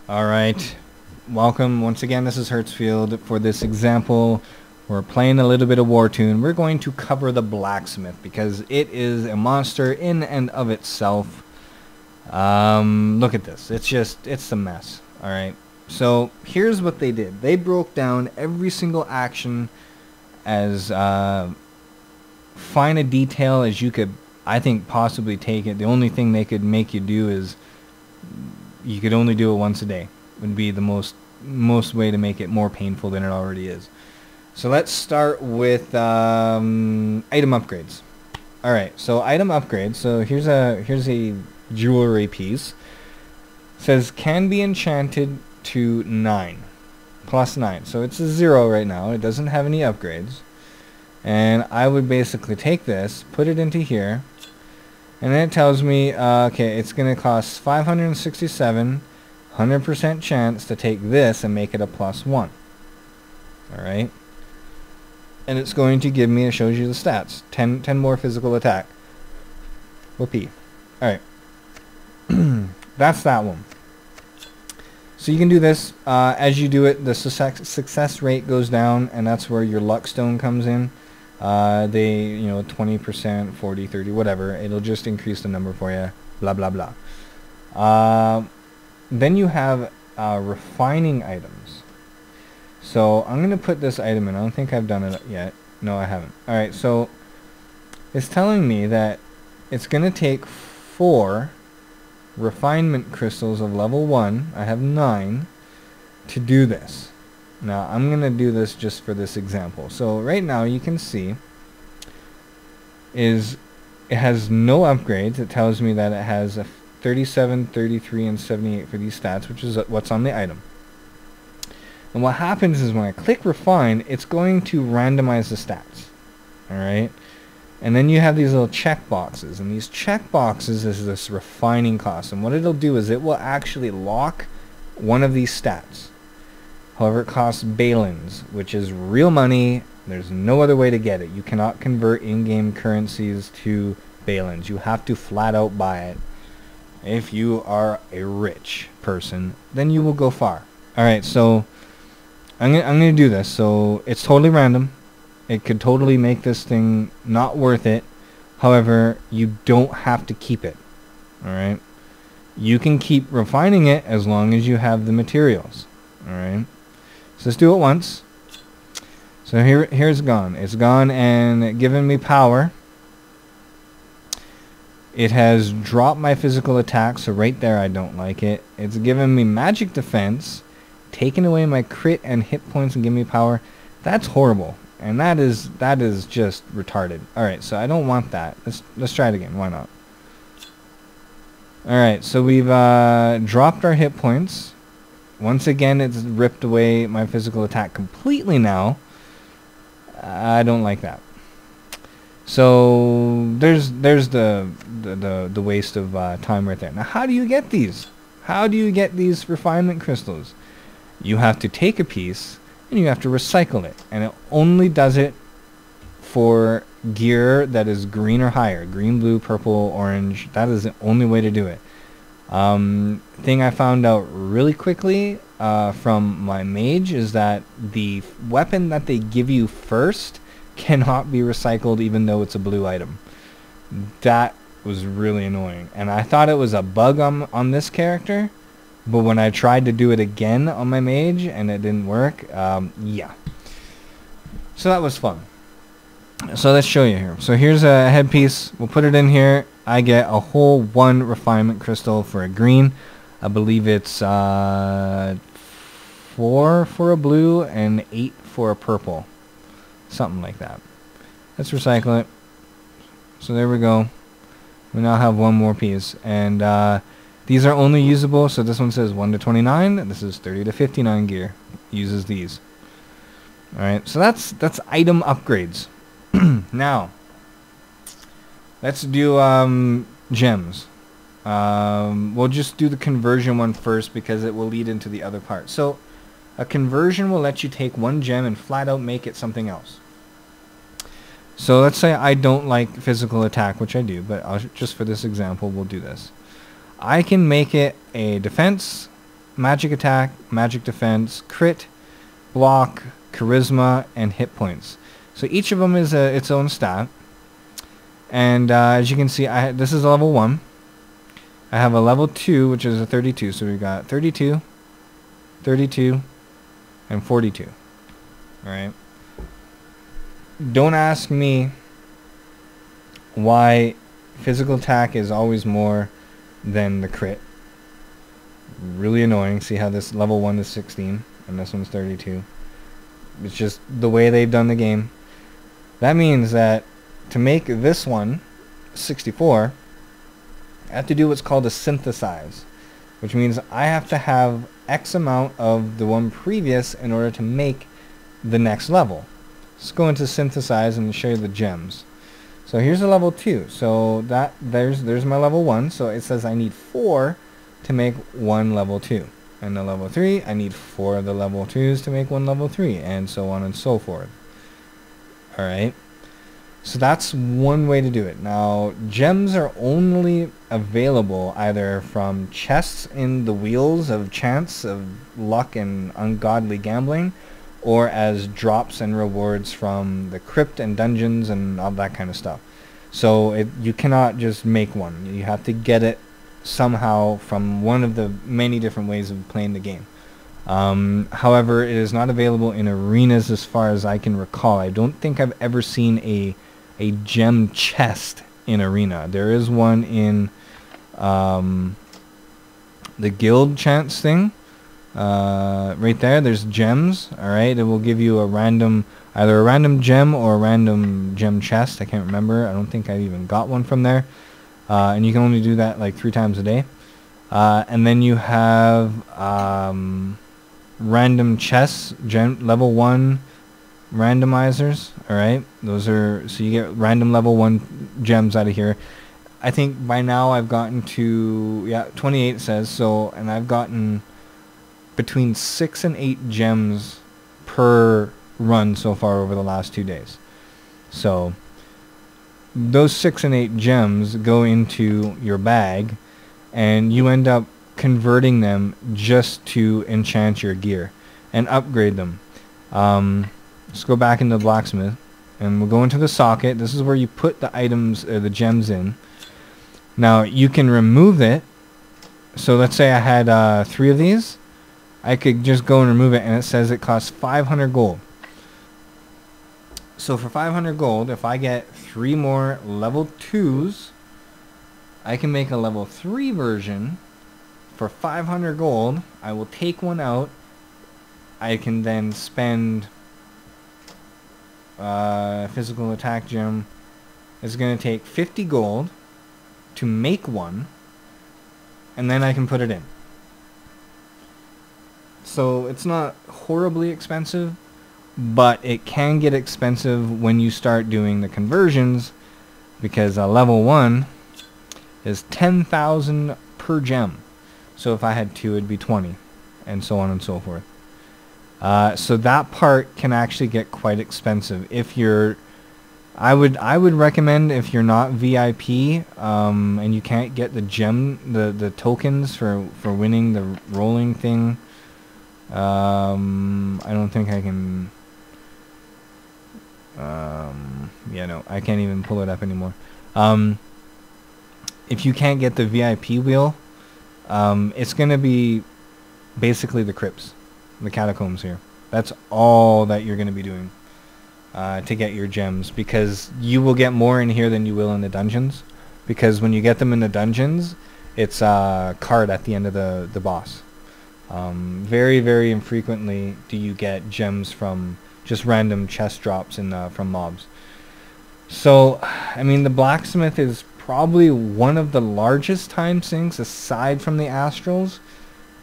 Alright, welcome once again. This is Hertzfield. For this example, we're playing a little bit of Wartune. We're going to cover the Blacksmith because it is a monster in and of itself. Look at this. It's a mess. Alright, so here's what they did. They broke down every single action as fine a detail as you could, I think, possibly take it. The only thing they could make you do is you could only do it once a day. Would be the most way to make it more painful than it already is. So let's start with item upgrades. All right, so item upgrades. So here's a jewelry piece. It says can be enchanted to 9, plus 9. So it's a 0 right now. It doesn't have any upgrades. And I would basically take this, put it into here. And then it tells me, okay, it's going to cost 567, 100% chance to take this and make it a +1. Alright. And it's going to give me, it shows you the stats. 10 more physical attack. Whoopee. Alright. That's that one. So you can do this. As you do it, the success rate goes down, and that's where your luck stone comes in. 20%, 40, 30, whatever. It'll just increase the number for you. Blah, blah, blah. Then you have refining items. So I'm going to put this item in. I don't think I've done it yet. No, I haven't. Alright, so it's telling me that it's going to take 4 refinement crystals of level 1. I have 9 to do this. Now, I'm going to do this just for this example. So, right now, you can see it has no upgrades. It tells me that it has a 37, 33, and 78 for these stats, which is what's on the item. And what happens is when I click Refine, it's going to randomize the stats. Alright? And then you have these little check boxes. And these check boxes is this refining cost. And what it'll do is it will actually lock one of these stats. However, it costs Balins, which is real money. There's no other way to get it. You cannot convert in-game currencies to Balins. You have to flat out buy it. If you are a rich person, then you will go far. Alright, so I'm gonna do this. So it's totally random. It could totally make this thing not worth it. However, you don't have to keep it. Alright? You can keep refining it as long as you have the materials. Alright? So let's do it once. So here's gone. It's gone and given me power. It has dropped my physical attack, so right there I don't like it. It's given me magic defense, taken away my crit and hit points and give me power. That's horrible. And that is just retarded. Alright, so I don't want that. Let's try it again. Why not? Alright, so we've dropped our hit points. Once again, it's ripped away my physical attack completely now. I don't like that. So there's the waste of time right there. Now, how do you get these? How do you get these refinement crystals? You have to take a piece and you have to recycle it, and it only does it for gear that is green or higher. Green, blue, purple, orange. That is the only way to do it. Thing I found out really quickly from my mage is that the weapon that they give you first cannot be recycled even though it's a blue item. That was really annoying, and I thought it was a bug on this character, but when I tried to do it again on my mage and it didn't work, yeah. So that was fun. So let's show you here. So here's a headpiece. We'll put it in here. I get a whole 1 refinement crystal for a green. I believe it's 4 for a blue and 8 for a purple. Something like that. Let's recycle it. So there we go. We now have 1 more piece. And these are only usable. So this one says 1 to 29. And this is 30 to 59 gear. Uses these. Alright, so that's item upgrades. Now, let's do gems. We'll just do the conversion one first because it will lead into the other part. So, a conversion will let you take 1 gem and flat out make it something else. So let's say I don't like physical attack, which I do, but just for this example, we'll do this. I can make it a defense, magic attack, magic defense, crit, block, charisma, and hit points. So each of them is its own stat. And as you can see, this is a level 1. I have a level 2, which is a 32. So we've got 32, 32, and 42. Alright. Don't ask me why physical attack is always more than the crit. Really annoying. See how this level 1 is 16 and this one's 32. It's just the way they've done the game. That means that to make this one 64, I have to do what's called a synthesize, which means I have to have X amount of the one previous in order to make the next level. Let's go into synthesize and show you the gems. So here's a level 2. So that there's my level 1. So it says I need 4 to make one level 2. And the level 3, I need 4 of the level 2s to make one level 3, and so on and so forth. Alright. So that's one way to do it. Now, gems are only available either from chests in the wheels of chance, of luck, and ungodly gambling, or as drops and rewards from the crypt and dungeons and all that kind of stuff. So you cannot just make one. You have to get it somehow from one of the many different ways of playing the game. However, it is not available in arenas as far as I can recall. I don't think I've ever seen a gem chest in arena. There is one in the guild chance thing. Right there, there's gems. Alright, it will give you a random, either a random gem or a random gem chest. I can't remember. I don't think I even got one from there. And you can only do that like 3 times a day. And then you have random chests, level 1 randomizers. Alright, those are, so you get random level 1 gems out of here. I think by now I've gotten to, yeah, 28 it says, so, and I've gotten between 6 and 8 gems per run so far over the last 2 days. So those 6 and 8 gems go into your bag, and you end up converting them just to enchant your gear and upgrade them. Let's go back into the blacksmith, and we'll go into the socket. This is where you put the items, the gems in. Now you can remove it. So let's say I had 3 of these. I could just go and remove it, and it says it costs 500 gold. So for 500 gold, if I get 3 more level 2s, I can make a level 3 version. For 500 gold, I will take one out. I can then spend physical attack gem. It's going to take 50 gold to make one, and then I can put it in. So it's not horribly expensive, but it can get expensive when you start doing the conversions, because a level 1 is 10,000 per gem. So if I had 2, it'd be 20, and so on and so forth. So that part can actually get quite expensive. If you're, I would recommend, if you're not VIP and you can't get the gem, the tokens for winning the rolling thing. I don't think I can. Yeah, no, I can't even pull it up anymore. If you can't get the VIP wheel, it's gonna be basically the crypts, the catacombs here. That's all that you're gonna be doing to get your gems, because you will get more in here than you will in the dungeons. Because when you get them in the dungeons, it's a card at the end of the boss. Very, very infrequently do you get gems from just random chest drops from mobs. So, I mean, the blacksmith is probably one of the largest time sinks aside from the astrals,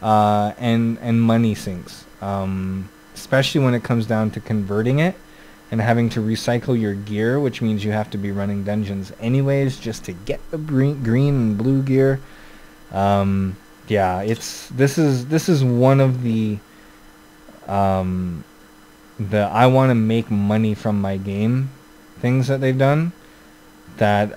and money sinks. Especially when it comes down to converting it and having to recycle your gear, which means you have to be running dungeons anyways just to get the green and blue gear. Yeah, this is one of the I want to make money from my game things that they've done, that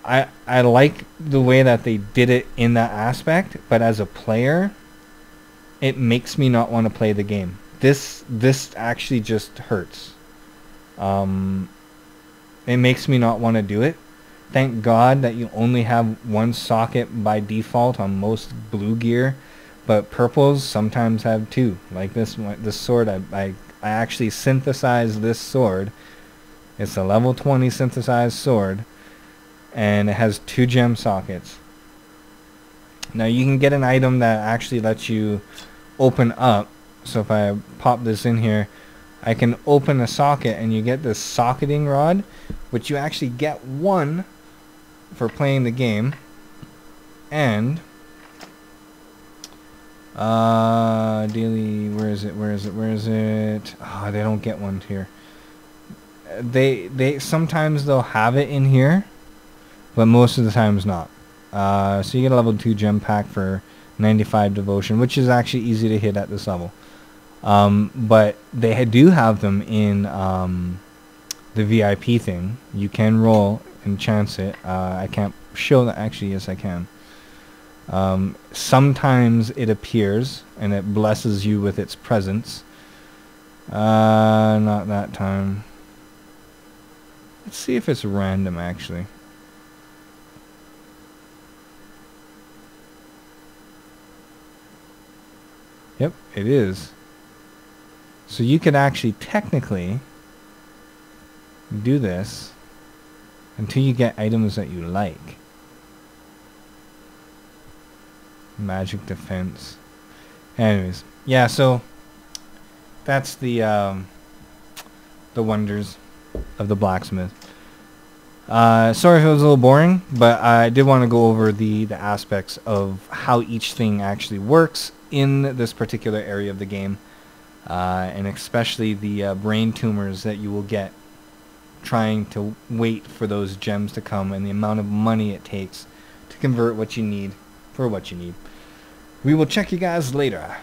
I like the way that they did it in that aspect, but as a player, it makes me not want to play the game. This actually just hurts. It makes me not want to do it. Thank God that you only have one socket by default on most blue gear, but purples sometimes have two. Like this sword, I actually synthesized this sword. It's a level 20 synthesized sword, and it has 2 gem sockets. Now you can get an item that actually lets you open up. So if I pop this in here, I can open a socket and you get this socketing rod, which you actually get 1 for playing the game. And daily, where is it? Oh, they don't get 1 here. They sometimes they'll have it in here, but most of the times not. So you get a level 2 gem pack for 95 devotion, which is actually easy to hit at this level. But they do have them in the VIP thing. You can roll and chance it. I can't show that. Actually, yes, I can. Sometimes it appears and it blesses you with its presence. Not that time. Let's see if it's random, actually. Yep, it is. So you could actually technically do this until you get items that you like. Magic defense. Anyways, yeah, so that's the wonders of the blacksmith. Sorry if it was a little boring, but I did want to go over the aspects of how each thing actually works in this particular area of the game, and especially the brain tumors that you will get trying to wait for those gems to come, and the amount of money it takes to convert what you need for what you need. We will check you guys later.